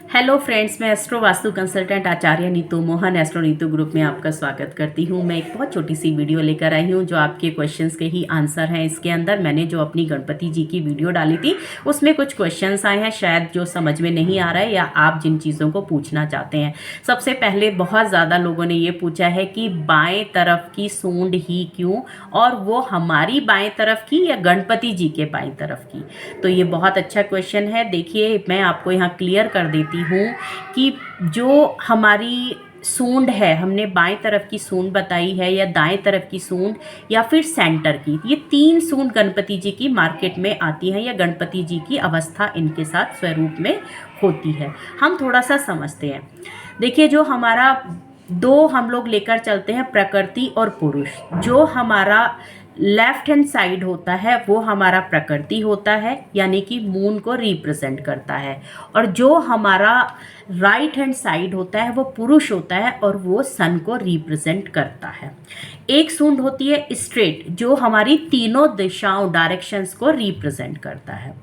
Hello friends, मैं astro vastu consultant आचार्य Neetu Mohan astro Neetu group में आपका स्वागत करती हूँ। मैं एक बहुत छोटी सी वीडियो लेकर आई हूँ जो आपके क्वेश्चंस के ही आंसर हैं। इसके अंदर मैंने जो अपनी गणपति जी की वीडियो डाली थी उसमें कुछ क्वेश्चंस आए हैं, शायद जो समझ में नहीं आ रहा है या आप जिन चीज़ों को पूछना चाहते हैं। सबसे पहले बहुत ज़्यादा लोगों ने ये पूछा है कि बाएँ तरफ की सूंड ही क्यों, और वो हमारी बाएँ तरफ की या गणपति जी के बाएँ तरफ की। तो ये बहुत अच्छा क्वेश्चन है। देखिए, मैं आपको यहाँ क्लियर कर देती हूँ कि जो हमारी सूंड है, हमने बाएं तरफ की सूंड बताई है या दाएं तरफ की सूंड या फिर सेंटर की, ये तीन सूंड गणपति जी की मार्केट में आती हैं या गणपति जी की अवस्था इनके साथ स्वरूप में होती है। हम थोड़ा सा समझते हैं। देखिए, जो हमारा दो हम लोग लेकर चलते हैं, प्रकृति और पुरुष। जो हमारा लेफ्ट हैंड साइड होता है वो हमारा प्रकृति होता है, यानी कि मून को रिप्रेजेंट करता है, और जो हमारा राइट हैंड साइड होता है वो पुरुष होता है और वो सन को रिप्रेजेंट करता है। एक सूंड होती है स्ट्रेट, जो हमारी तीनों दिशाओं डायरेक्शंस को रिप्रेजेंट करता है।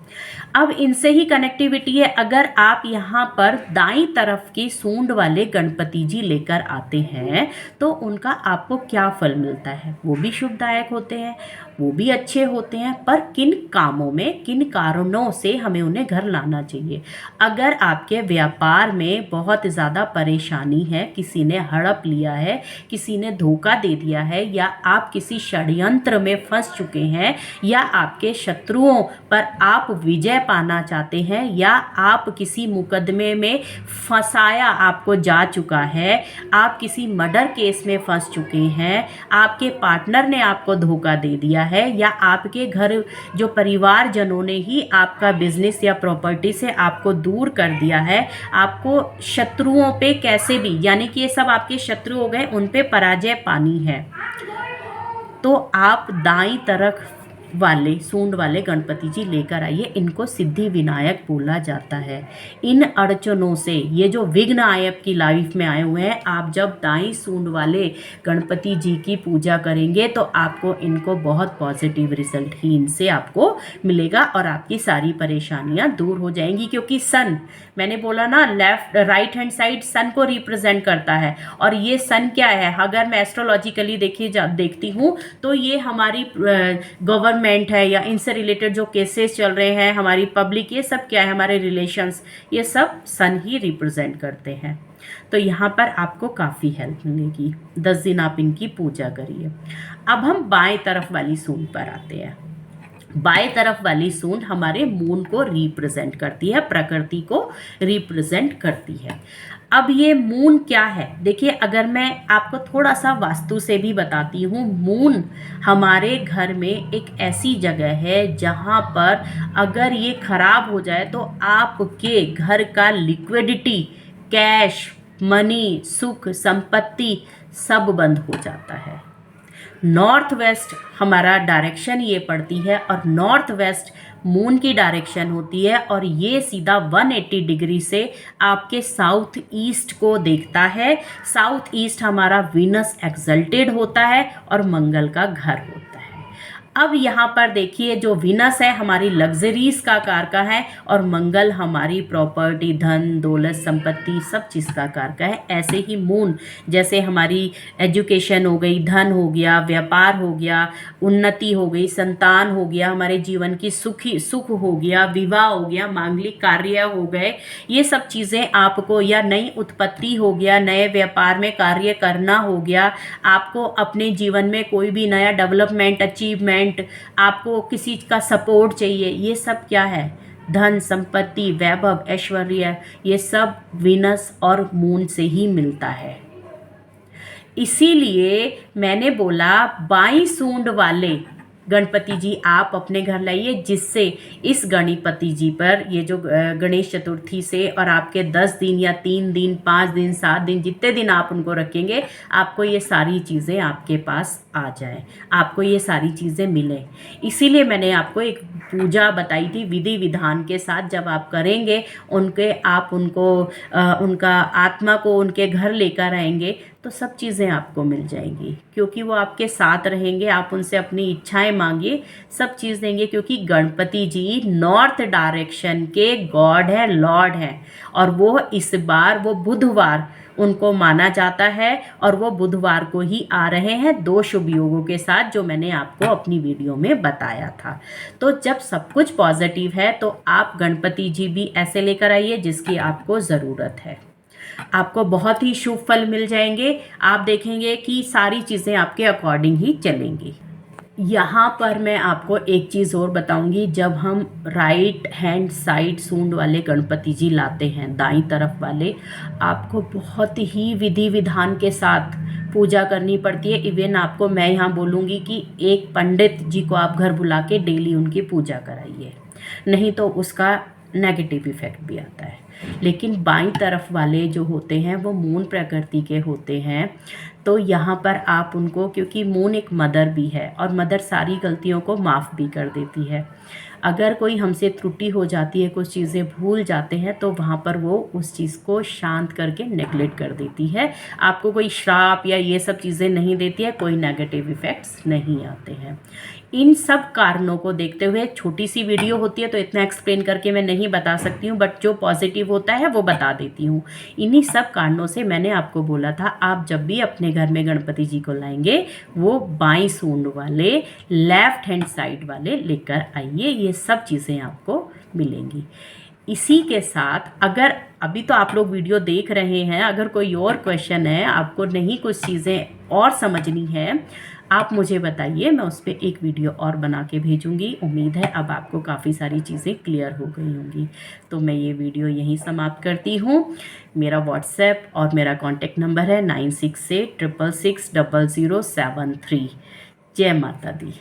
अब इनसे ही कनेक्टिविटी है। अगर आप यहाँ पर दाईं तरफ की सूंड वाले गणपति जी लेकर आते हैं तो उनका आपको क्या फल मिलता है? वो भी शुभदायक होते हैं, वो भी अच्छे होते हैं, पर किन कामों में, किन कारणों से हमें उन्हें घर लाना चाहिए? अगर आपके व्यापार में बहुत ज़्यादा परेशानी है, किसी ने हड़प लिया है, किसी ने धोखा दे दिया है, या आप किसी षड्यंत्र में फंस चुके हैं, या आपके शत्रुओं पर आप विजय पाना चाहते हैं, या आप किसी मुकदमे में फंसाया आपको जा चुका है, आप किसी मर्डर केस में फंस चुके हैं, आपके पार्टनर ने आपको धोखा दे दिया है, या आपके घर जो परिवारजनों ने ही आपका बिजनेस या प्रॉपर्टी से आपको दूर कर दिया है, आपको शत्रुओं पे कैसे भी, यानी कि ये सब आपके शत्रु हो गए, उन पे पराजय पानी है, तो आप दाईं तरफ वाले सूंड वाले गणपति जी लेकर आइए। इनको सिद्धि विनायक बोला जाता है। इन अड़चनों से, ये जो विघ्न आपकी लाइफ में आए हुए हैं, आप जब दाईं सूंड वाले गणपति जी की पूजा करेंगे तो आपको इनको बहुत पॉजिटिव रिजल्ट ही इनसे आपको मिलेगा और आपकी सारी परेशानियां दूर हो जाएंगी। क्योंकि सन, मैंने बोला ना, लेफ्ट राइट हैंड साइड सन को रिप्रेजेंट करता है, और ये सन क्या है, अगर मैं एस्ट्रोलॉजिकली देखती हूँ तो ये हमारी गवर्नमेंट है या इनसे रिलेटेड जो केसेस चल रहे हैं, हमारी पब्लिक, ये सब क्या है, हमारे रिलेशंस, ये सब सन ही रिप्रेजेंट करते हैं। तो यहाँ पर आपको काफ़ी हेल्प मिलेगी। 10 दिन आप इनकी पूजा करिए। अब हम बाएं तरफ वाली सूंड पर आते हैं। बाएं तरफ वाली सूंड हमारे मून को रिप्रेजेंट करती है, प्रकृति को रिप्रेजेंट करती है। अब ये मून क्या है? देखिए, अगर मैं आपको थोड़ा सा वास्तु से भी बताती हूँ, मून हमारे घर में एक ऐसी जगह है जहाँ पर अगर ये खराब हो जाए तो आपके घर का लिक्विडिटी, कैश, मनी, सुख, संपत्ति सब बंद हो जाता है। नॉर्थ वेस्ट हमारा डायरेक्शन ये पड़ती है, और नॉर्थ वेस्ट मून की डायरेक्शन होती है, और ये सीधा 180 डिग्री से आपके साउथ ईस्ट को देखता है। साउथ ईस्ट हमारा वीनस एक्सल्टेड होता है और मंगल का घर होता है। अब यहाँ पर देखिए, जो वीनस है हमारी लग्जरीज का कारका है, और मंगल हमारी प्रॉपर्टी, धन दौलत, संपत्ति, सब चीज़ का कारका है। ऐसे ही मून जैसे हमारी एजुकेशन हो गई, धन हो गया, व्यापार हो गया, उन्नति हो गई, संतान हो गया, हमारे जीवन की सुख हो गया, विवाह हो गया, मांगलिक कार्य हो गए, ये सब चीज़ें आपको, या नई उत्पत्ति हो गया, नए व्यापार में कार्य करना हो गया, आपको अपने जीवन में कोई भी नया डेवलपमेंट, अचीवमेंट, आपको किसी का सपोर्ट चाहिए, ये सब क्या है? धन, संपत्ति, वैभव, ऐश्वर्य, ये सब वीनस और मून से ही मिलता है। इसीलिए मैंने बोला बाईं सूंड वाले गणपति जी आप अपने घर लाइए, जिससे इस गणपति जी पर ये जो गणेश चतुर्थी से, और आपके 10 दिन या 3 दिन, 5 दिन, 7 दिन, जितने दिन आप उनको रखेंगे, आपको ये सारी चीज़ें आपके पास आ जाए, आपको ये सारी चीज़ें मिलें। इसीलिए मैंने आपको एक पूजा बताई थी विधि विधान के साथ। जब आप करेंगे, आप उनका आत्मा को उनके घर लेकर आएंगे, तो सब चीज़ें आपको मिल जाएंगी, क्योंकि वो आपके साथ रहेंगे। आप उनसे अपनी इच्छाएं मांगिए, सब चीज़ देंगे, क्योंकि गणपति जी नॉर्थ डायरेक्शन के गॉड है, लॉर्ड है। और वो इस बार वो बुधवार उनको माना जाता है, और वो बुधवार को ही आ रहे हैं 2 शुभ योगों के साथ, जो मैंने आपको अपनी वीडियो में बताया था। तो जब सब कुछ पॉजिटिव है तो आप गणपति जी भी ऐसे लेकर आइए जिसकी आपको ज़रूरत है। आपको बहुत ही शुभ फल मिल जाएंगे। आप देखेंगे कि सारी चीज़ें आपके अकॉर्डिंग ही चलेंगी। यहाँ पर मैं आपको एक चीज़ और बताऊंगी, जब हम राइट हैंड साइड सूंड वाले गणपति जी लाते हैं, दाईं तरफ वाले, आपको बहुत ही विधि विधान के साथ पूजा करनी पड़ती है। इवन आपको मैं यहाँ बोलूँगी कि एक पंडित जी को आप घर बुला के डेली उनकी पूजा कराइए, नहीं तो उसका नेगेटिव इफेक्ट भी आता है। लेकिन बाईं तरफ वाले जो होते हैं वो मून प्रकृति के होते हैं, तो यहाँ पर आप उनको, क्योंकि मून एक मदर भी है और मदर सारी गलतियों को माफ़ भी कर देती है। अगर कोई हमसे त्रुटि हो जाती है, कुछ चीज़ें भूल जाते हैं, तो वहाँ पर वो उस चीज़ को शांत करके नेगलेक्ट कर देती है। आपको कोई श्राप या ये सब चीज़ें नहीं देती है, कोई नेगेटिव इफ़ेक्ट्स नहीं आते हैं। इन सब कारणों को देखते हुए, छोटी सी वीडियो होती है तो इतना एक्सप्लेन करके मैं नहीं बता सकती हूँ, बट जो पॉजिटिव होता है वो बता देती हूँ। इन्हीं सब कारणों से मैंने आपको बोला था, आप जब भी अपने घर में गणपति जी को लाएंगे, वो बाईं सूंड वाले, लेफ्ट हैंड साइड वाले लेकर आइए। ये सब चीज़ें आपको मिलेंगी। इसी के साथ, अगर अभी तो आप लोग वीडियो देख रहे हैं, अगर कोई और क्वेश्चन है, आपको नहीं कुछ चीज़ें और समझनी है, आप मुझे बताइए, मैं उस पर एक वीडियो और बना के भेजूंगी। उम्मीद है अब आपको काफ़ी सारी चीज़ें क्लियर हो गई होंगी। तो मैं ये वीडियो यहीं समाप्त करती हूँ। मेरा व्हाट्सएप और मेरा कॉन्टेक्ट नंबर है 9686660073। जय माता दी।